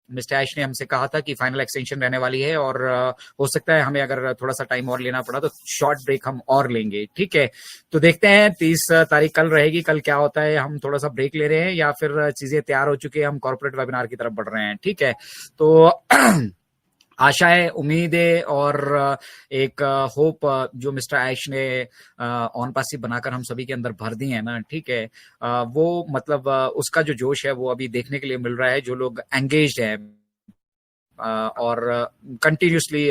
Mister ऐश ने हमसे कहा था कि फाइनल एक्सटेंशन रहने वाली है और हो सकता है हमें अगर थोड़ा सा टाइम और लेना पड़ा तो शॉर्ट ब्रेक हम और लेंगे, ठीक है। तो देखते हैं 30 तारीख कल रहेगी, कल क्या होता है, हम थोड़ा सा ब्रेक ले रहे हैं या फिर चीजें तैयार हो चुकी है, हम कॉर्पोरेट वेबिनार की तरफ बढ़ रहे हैं, ठीक है। तो आशा है, उम्मीद है और एक होप जो मिस्टर ऐश ने ऑन पासिव बनाकर हम सभी के अंदर भर दी है ना, ठीक है, वो मतलब उसका जो जोश है वो अभी देखने के लिए मिल रहा है। जो लोग एंगेज्ड है और कंटिन्यूसली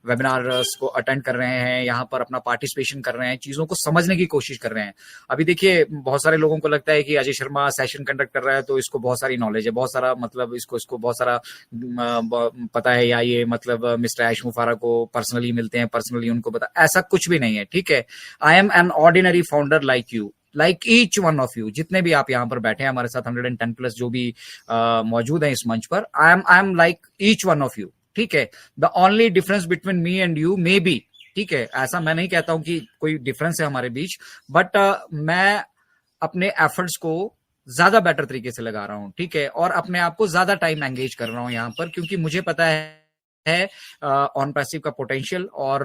वेबिनार्स को अटेंड कर रहे हैं, यहाँ पर अपना पार्टिसिपेशन कर रहे हैं, चीजों को समझने की कोशिश कर रहे हैं। अभी देखिए, बहुत सारे लोगों को लगता है कि अजय शर्मा सेशन कंडक्ट कर रहा है तो इसको बहुत सारी नॉलेज है, बहुत सारा मतलब इसको बहुत सारा पता है, या ये मतलब मिस्टर ऐश मुफारा को पर्सनली मिलते हैं, पर्सनली उनको पता, ऐसा कुछ भी नहीं है, ठीक है। I am an ordinary founder like you, like each one of you, जितने भी आप यहाँ पर बैठे हैं हमारे साथ 110 प्लस जो भी मौजूद हैं इस मंच पर, I am like each one of you, ठीक है। The only difference between me and you may be, ठीक है, ऐसा मैं नहीं कहता हूं कि कोई डिफरेंस है हमारे बीच, बट मैं अपने एफर्ट्स को ज्यादा बेटर तरीके से लगा रहा हूं, ठीक है, और अपने आप को ज्यादा टाइम एंगेज कर रहा हूं यहाँ पर, क्योंकि मुझे पता है ऑन पैसिव का पोटेंशियल। और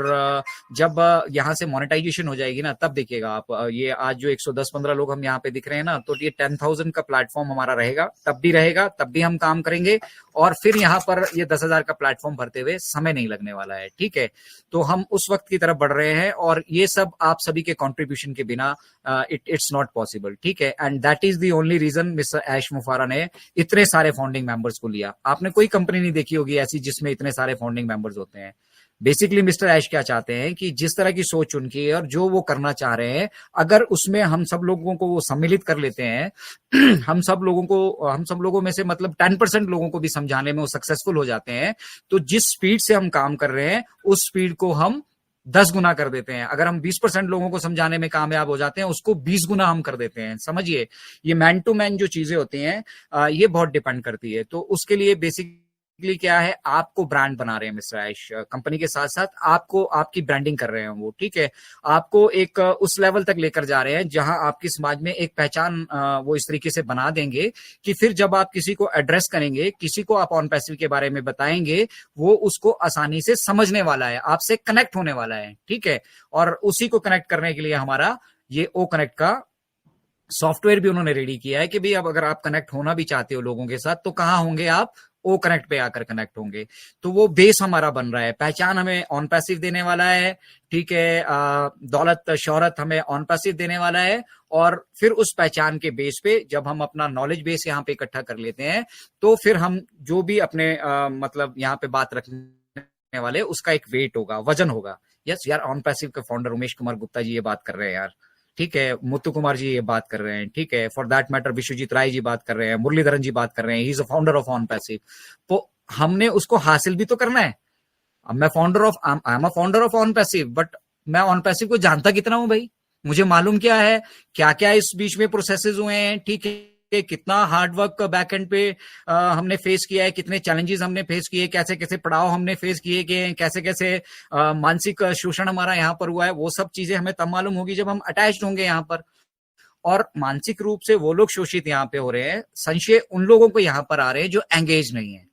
जब यहाँ से मोनेटाइजेशन हो जाएगी ना, तब देखिएगा आप, ये आज जो 110-15 लोग हम यहाँ पे दिख रहे हैं ना, तो ये 10,000 का प्लेटफॉर्म हमारा रहेगा, तब भी रहेगा, तब भी हम काम करेंगे, और फिर यहाँ पर ये 10,000 का प्लेटफॉर्म भरते हुए समय नहीं लगने वाला है, ठीक है। तो हम उस वक्त की तरफ बढ़ रहे हैं, और ये सब आप सभी के कॉन्ट्रीब्यूशन के बिना इट्स नॉट पॉसिबल, ठीक है। And that is the only reason mister Ash Mufara ने इतने सारे फाउंडिंग मेंबर्स को लिया। आपने कोई कंपनी नहीं देखी होगी ऐसी जिसमें इतने सारे फाउंडिंग मेंबर्स होते हैं। बेसिकली मिस्टर ऐश क्या चाहते हैं कि जिस तरह की सोच उनकी है और जो वो करना चाह रहे हैं, अगर उसमें हम सब लोगों को वो सम्मिलित कर लेते हैं हम सब लोगों में से मतलब 10% लोगों को भी समझाने में वो सक्सेसफुल हो जाते हैं, तो जिस स्पीड से हम काम कर रहे हैं उस स्पीड को हम 10 गुना कर देते हैं। अगर हम 20% लोगों को समझाने में कामयाब हो जाते हैं, उसको 20 गुना हम कर देते हैं। समझिए, ये मैन टू मैन जो चीजें होती हैं ये बहुत डिपेंड करती है। तो उसके लिए बेसिकली क्या है, आपको ब्रांड बना रहे हैं मिस्टर ऐश, कंपनी के साथ साथ आपको, आपकी ब्रांडिंग कर रहे हैं वो, ठीक है। आपको एक उस लेवल तक लेकर जा रहे हैं जहां आपकी समाज में एक पहचान वो इस तरीके से बना देंगे कि फिर जब आप किसी को एड्रेस करेंगे, किसी को आप ऑन पैसिव के बारे में बताएंगे, वो उसको आसानी से समझने वाला है, आपसे कनेक्ट होने वाला है, ठीक है। और उसी को कनेक्ट करने के लिए हमारा ये ओ कनेक्ट का सॉफ्टवेयर भी उन्होंने रेडी किया है कि भाई अब अगर आप कनेक्ट होना भी चाहते हो लोगों के साथ, तो कहां होंगे आप, ओ कनेक्ट पे आकर कनेक्ट होंगे। तो वो बेस हमारा बन रहा है, पहचान हमें ऑन पैसिव देने वाला है, ठीक है, दौलत शोहरत हमें ऑन पैसिव देने वाला है। और फिर उस पहचान के बेस पे जब हम अपना नॉलेज बेस यहाँ पे इकट्ठा कर लेते हैं, तो फिर हम जो भी अपने मतलब यहाँ पे बात रखने वाले, उसका एक वेट होगा, वजन होगा। यस यार, ऑन पैसिव के फाउंडर उमेश कुमार गुप्ता जी ये बात कर रहे हैं यार, ठीक है, मुत्तु कुमार जी ये बात कर रहे हैं, ठीक है, for that matter Vishwajeet Rai ji बात कर रहे हैं, मुरलीधरन जी बात कर रहे हैं, he is a founder of on passive. तो हमने उसको हासिल भी तो करना है। अब मैं founder of, I am a founder of on passive, but मैं ऑन पैसिव को जानता कितना हूं भाई, मुझे मालूम क्या है, क्या क्या इस बीच में प्रोसेसेस हुए हैं, ठीक है, कितना हार्ड वर्क बैक एंड पे हमने फेस किया है, कितने चैलेंजेस हमने फेस किए, कैसे कैसे पड़ाव हमने फेस किए कि कैसे कैसे मानसिक शोषण हमारा यहाँ पर हुआ है। वो सब चीजें हमें तब मालूम होगी जब हम अटैच्ड होंगे यहाँ पर। और मानसिक रूप से वो लोग शोषित यहाँ पे हो रहे हैं, संशय उन लोगों को यहाँ पर आ रहे हैं जो एंगेज नहीं है।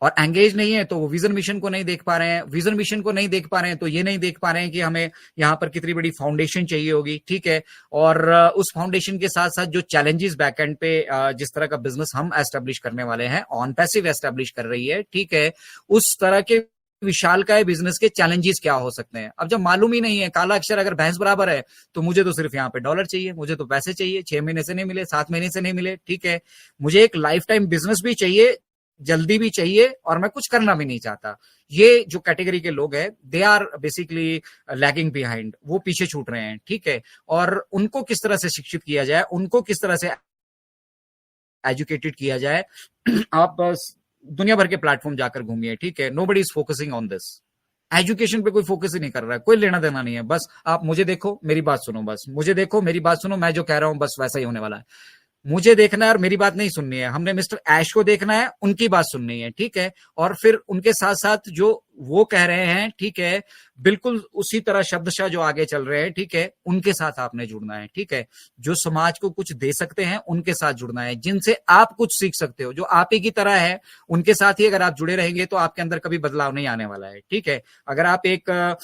और एंगेज नहीं है तो वो विजन मिशन को नहीं देख पा रहे हैं, विजन मिशन को नहीं देख पा रहे हैं तो ये नहीं देख पा रहे हैं कि हमें यहाँ पर कितनी बड़ी फाउंडेशन चाहिए होगी, ठीक है। और उस फाउंडेशन के साथ साथ जो चैलेंजेस बैकएंड पे जिस तरह का बिजनेस हम एस्टेब्लिश करने वाले हैं, ऑन पैसिव एस्टेब्लिश कर रही है, ठीक है, उस तरह के विशाल का बिजनेस के चैलेंजेस क्या हो सकते हैं। अब जब मालूम ही नहीं है, काला अक्षर अगर भैंस बराबर है, तो मुझे तो सिर्फ यहाँ पे डॉलर चाहिए, मुझे तो पैसे चाहिए, 6 महीने से नहीं मिले, 7 महीने से नहीं मिले, ठीक है, मुझे एक लाइफ टाइम बिजनेस भी चाहिए, जल्दी भी चाहिए, और मैं कुछ करना भी नहीं चाहता। ये जो कैटेगरी के लोग हैं, they are basically lagging behind, वो पीछे छूट रहे हैं, ठीक है। और उनको किस तरह से शिक्षित किया जाए, उनको किस तरह से एजुकेटेड किया जाए आप बस दुनिया भर के प्लेटफॉर्म जाकर घूमिए, ठीक है, nobody is focusing on this. Education पे कोई फोकस ही नहीं कर रहा है, कोई लेना देना नहीं है, बस आप मुझे देखो, मेरी बात सुनो, बस मुझे देखो, मेरी बात सुनो, मैं जो कह रहा हूं बस वैसा ही होने वाला है। मुझे देखना है और मेरी बात नहीं सुननी है, हमने मिस्टर ऐश को देखना है, उनकी बात सुननी है, ठीक है। और फिर उनके साथ साथ जो वो कह रहे हैं, ठीक है, बिल्कुल उसी तरह शब्दशः जो आगे चल रहे हैं, ठीक है, उनके साथ आपने जुड़ना है, ठीक है। जो समाज को कुछ दे सकते हैं उनके साथ जुड़ना है, जिनसे आप कुछ सीख सकते हो, जो आप ही की तरह है, उनके साथ ही अगर आप जुड़े रहेंगे तो आपके अंदर कभी बदलाव नहीं आने वाला है, ठीक है। अगर आप एक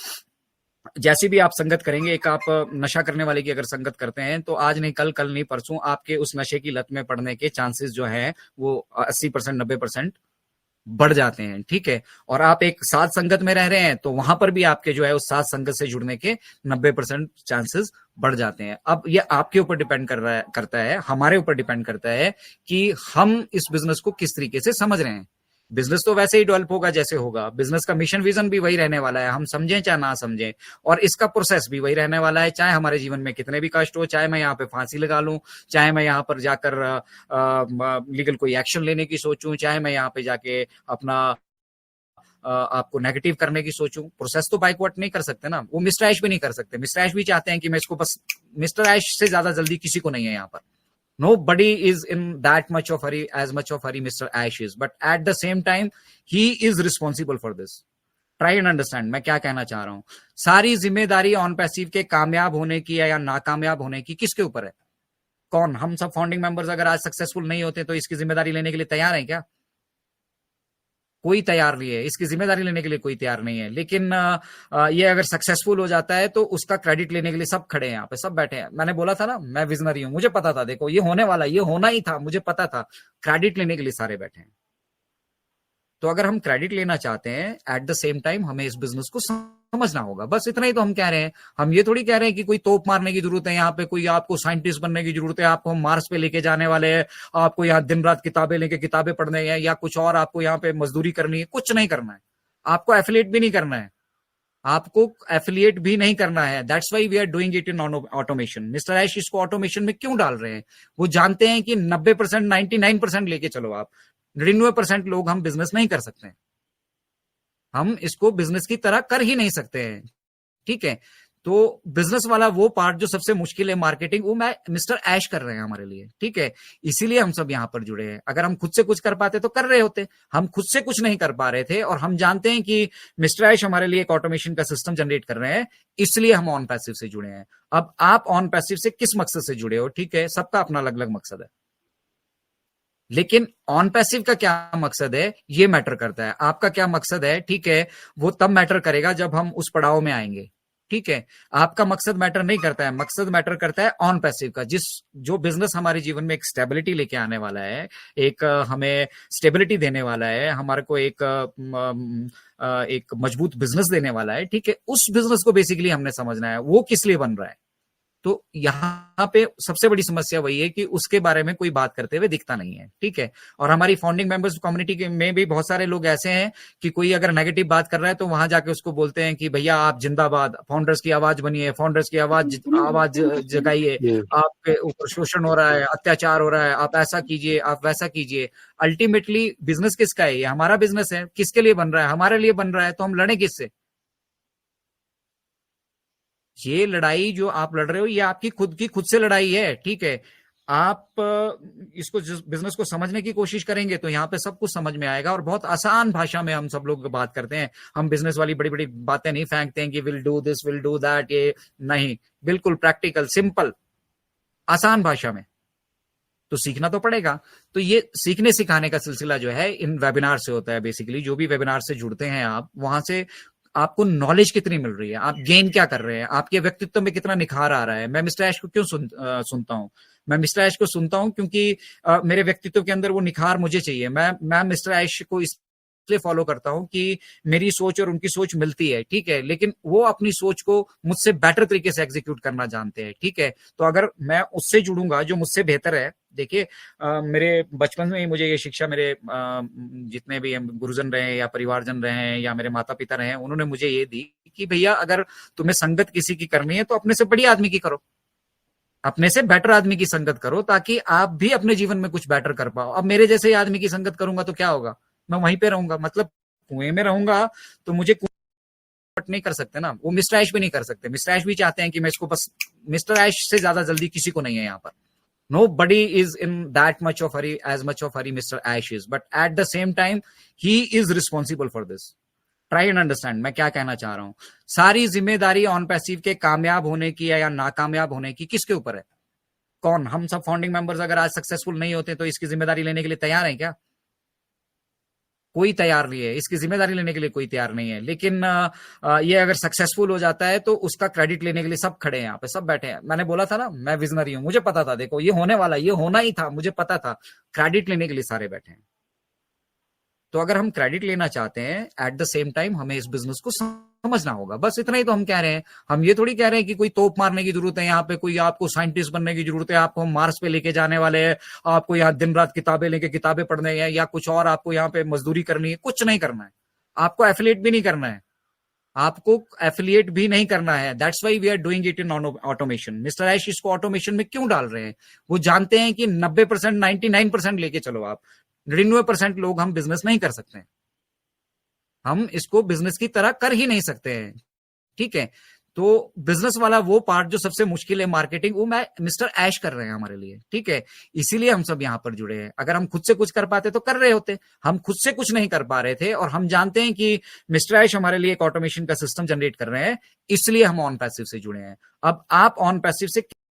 जैसी भी आप संगत करेंगे, एक आप नशा करने वाले की अगर संगत करते हैं तो आज नहीं कल, कल नहीं परसों आपके उस नशे की लत में पड़ने के चांसेस जो है वो 80% 90% बढ़ जाते हैं, ठीक है। और आप एक साथ संगत में रह रहे हैं तो वहां पर भी आपके जो है उस साथ संगत से जुड़ने के 90% चांसेस बढ़ जाते हैं। अब ये आपके ऊपर डिपेंड करता है, हमारे ऊपर डिपेंड करता है कि हम इस बिजनेस को किस तरीके से समझ रहे हैं। बिजनेस तो वैसे ही डेवलप होगा जैसे होगा, बिजनेस का मिशन विजन भी वही रहने वाला है, हम समझें चाहे ना समझें, और इसका प्रोसेस भी वही रहने वाला है, चाहे हमारे जीवन में कितने भी कष्ट हो, चाहे मैं यहाँ पे फांसी लगा लूं, चाहे मैं यहाँ पर जाकर लीगल कोई एक्शन लेने की सोचूं, चाहे मैं यहाँ पे जाके अपना आपको नेगेटिव करने की सोचूं, प्रोसेस तो बाइकवर्ट नहीं कर सकते ना, वो मिस्टर ऐश भी नहीं कर सकते। मिस्टर ऐश भी चाहते हैं कि मैं इसको बस, मिस्टर ऐश से ज्यादा जल्दी किसी को नहीं है यहाँ पर, nobody is in that much of hurry as much of hurry Mr. Ash is, but at the same time he is responsible for this. Try and understand मैं क्या कहना चाह रहा हूं। सारी जिम्मेदारी ऑन पैसिव के कामयाब होने की या नाकामयाब होने की किसके ऊपर है? कौन? हम सब फाउंडिंग मेंबर्स अगर आज सक्सेसफुल नहीं होते तो इसकी जिम्मेदारी लेने के लिए तैयार है क्या? कोई तैयार नहीं है, इसकी जिम्मेदारी लेने के लिए कोई तैयार नहीं है। लेकिन ये अगर सक्सेसफुल हो जाता है तो उसका क्रेडिट लेने के लिए सब खड़े हैं, यहाँ पे सब बैठे हैं। मैंने बोला था ना मैं विजनरी हूं, मुझे पता था, देखो ये होने वाला, ये होना ही था, मुझे पता था। क्रेडिट लेने के लिए सारे बैठे हैं। तो अगर हम क्रेडिट लेना चाहते हैं एट द सेम टाइम हमें इस बिजनेस को समझना होगा, बस इतना ही तो हम कह रहे हैं। हम ये थोड़ी कह रहे हैं कि कोई तोप मारने की जरूरत है, यहाँ पे कोई आपको साइंटिस्ट बनने की जरूरत है, आपको हम मार्स पे लेके जाने वाले हैं, आपको यहाँ दिन रात किताबें लेके किताबें पढ़ने हैं, या कुछ और आपको यहाँ पे मजदूरी करनी है, कुछ नहीं करना है। आपको एफिलिएट भी नहीं करना है, आपको एफिलिएट भी नहीं करना है। That's why we are doing it in automation. Mister Ash इसको ऑटोमेशन में क्यों डाल रहे हैं? वो जानते हैं कि 90% 99% लेके चलो आप, 99% लोग हम बिजनेस नहीं कर सकते, हम इसको बिजनेस की तरह कर ही नहीं सकते हैं, ठीक है। तो बिजनेस वाला वो पार्ट जो सबसे मुश्किल है, मार्केटिंग, वो मैं मिस्टर ऐश कर रहे हैं हमारे लिए, ठीक है। इसीलिए हम सब यहां पर जुड़े हैं। अगर हम खुद से कुछ कर पाते तो कर रहे होते, हम खुद से कुछ नहीं कर पा रहे थे, और हम जानते हैं कि मिस्टर ऐश हमारे लिए एक ऑटोमेशन का सिस्टम जनरेट कर रहे हैं, इसलिए हम ऑन पैसिव से जुड़े हैं। अब आप ऑन पैसिव से किस मकसद से जुड़े हो, ठीक है, सबका अपना अलग अलग मकसद है, लेकिन ऑन पैसिव का क्या मकसद है ये मैटर करता है। आपका क्या मकसद है, ठीक है, वो तब मैटर करेगा जब हम उस पड़ाव में आएंगे, ठीक है। आपका मकसद मैटर नहीं करता है, मकसद मैटर करता है ऑन पैसिव का। जो बिजनेस हमारे जीवन में एक स्टेबिलिटी लेके आने वाला है, एक हमें स्टेबिलिटी देने वाला है, हमारे को एक मजबूत बिजनेस देने वाला है, ठीक है, उस बिजनेस को बेसिकली हमने समझना है, वो किस लिए बन रहा है। तो यहाँ पे सबसे बड़ी समस्या वही है कि उसके बारे में कोई बात करते हुए दिखता नहीं है, ठीक है। और हमारी फाउंडिंग मेंबर्स कम्युनिटी में भी बहुत सारे लोग ऐसे हैं कि कोई अगर नेगेटिव बात कर रहा है तो वहां जाके उसको बोलते हैं कि भैया आप जिंदाबाद, फाउंडर्स की आवाज बनिए, फाउंडर्स की आवाज जगाइए, आपके ऊपर शोषण हो रहा है, अत्याचार हो रहा है, आप ऐसा कीजिए, आप वैसा कीजिए। अल्टीमेटली बिजनेस किसका है? ये हमारा बिजनेस है। किसके लिए बन रहा है? हमारे लिए बन रहा है, तो हम लड़े किससे? ये लड़ाई जो आप लड़ रहे हो ये आपकी खुद से लड़ाई है, ठीक है। आप इसको बिजनेस को समझने की कोशिश करेंगे तो यहाँ पे सब कुछ समझ में आएगा, और बहुत आसान भाषा में हम सब लोग बात करते हैं। हम बिजनेस वाली बड़ी बड़ी बातें नहीं फेंकते हैं कि will do this, will do that, ये नहीं, बिल्कुल प्रैक्टिकल, सिंपल, आसान भाषा में। तो सीखना तो पड़ेगा। तो ये सीखने सिखाने का सिलसिला जो है इन वेबिनार से होता है। बेसिकली जो भी वेबिनार से जुड़ते हैं आप, वहां से आपको नॉलेज कितनी मिल रही है, आप गेन क्या कर रहे हैं, आपके व्यक्तित्व में कितना निखार आ रहा है। मैं मिस्टर ऐश को क्यों सुनता हूं? मैं मिस्टर ऐश को सुनता हूं क्योंकि मेरे व्यक्तित्व के अंदर वो निखार मुझे चाहिए। मैं मिस्टर ऐश को इसलिए फॉलो करता हूं कि मेरी सोच और उनकी सोच मिलती है, ठीक है, लेकिन वो अपनी सोच को मुझसे बेटर तरीके से एग्जीक्यूट करना जानते हैं, ठीक है। तो अगर मैं उससे जुड़ूंगा जो मुझसे बेहतर है, देखिए मेरे बचपन में ही मुझे ये शिक्षा, मेरे जितने भी गुरुजन रहे या परिवारजन रहे या मेरे माता पिता रहे, उन्होंने मुझे ये दी कि भैया अगर तुम्हें संगत किसी की करनी है तो अपने से बढ़िया आदमी की करो, अपने से बेटर आदमी की संगत करो, ताकि आप भी अपने जीवन में कुछ बेटर कर पाओ। अब मेरे जैसे आदमी की संगत करूंगा तो क्या होगा? मैं वहीं पे रहूंगा, मतलब कुएं में रहूंगा, तो मुझे नहीं कर सकते ना, वो मिस्टर ऐश भी नहीं कर सकते। मिस्टर ऐश भी चाहते हैं कि मैं इसको बस, मिस्टर ऐश से ज्यादा जल्दी किसी को नहीं है यहाँ पर, Nobody is in that much of hurry, as much of hurry Mr. Ash is, but at the same time he is responsible for this. Try and understand मैं क्या कहना चाह रहा हूं. सारी जिम्मेदारी ऑन पैसिव के कामयाब होने की या नाकामयाब होने की किसके ऊपर है? कौन? हम सब फाउंडिंग मेंबर्स अगर आज सक्सेसफुल नहीं होते तो इसकी जिम्मेदारी लेने के लिए तैयार है क्या? कोई तैयार नहीं है, इसकी जिम्मेदारी लेने के लिए कोई तैयार नहीं है. लेकिन ये अगर सक्सेसफुल हो जाता है तो उसका क्रेडिट लेने के लिए सब खड़े हैं, यहाँ पे सब बैठे हैं. मैंने बोला था ना, मैं विजनरी हूं, मुझे पता था, देखो ये होने वाला, ये होना ही था, मुझे पता था. क्रेडिट लेने के लिए सारे बैठे हैं. तो अगर हम क्रेडिट लेना चाहते हैं, एट द सेम टाइम हमें इस बिजनेस को समझना होगा. बस इतना ही तो हम कह रहे हैं. हम ये थोड़ी कह रहे हैं कि कोई तोप मारने की जरूरत है यहाँ पे, कोई आपको साइंटिस्ट बनने की जरूरत है, आपको हम मार्स पे लेके जाने वाले हैं, आपको यहाँ दिन रात किताबें लेके किताबें पढ़ने हैं, या कुछ और आपको यहाँ पे मजदूरी करनी है. कुछ नहीं करना है. आपको एफिलिएट भी नहीं करना है. आपको एफिलिएट भी नहीं करना है. That's why we are doing it in automation. Mister Ash इसको ऑटोमेशन में क्यों डाल रहे हैं? वो जानते हैं कि 90%, 99% लेके चलो आप, 99% लोग हम बिजनेस नहीं कर सकते हैं. हम इसको बिजनेस की तरह कर ही नहीं सकते हैं. ठीक है, तो बिजनेस वाला वो पार्ट जो सबसे मुश्किल है, मार्केटिंग, वो मैं मिस्टर ऐश कर रहे हैं हमारे लिए. ठीक है, इसीलिए हम सब यहां पर जुड़े हैं. अगर हम खुद से कुछ कर पाते तो कर रहे होते. हम खुद से कुछ नहीं कर पा रहे थे, और हम जानते हैं कि मिस्टर ऐश हमारे लिए एक ऑटोमेशन का सिस्टम जनरेट कर रहे हैं, इसलिए हम ऑन पैसिव से जुड़े हैं. अब आप ऑन पैसिव से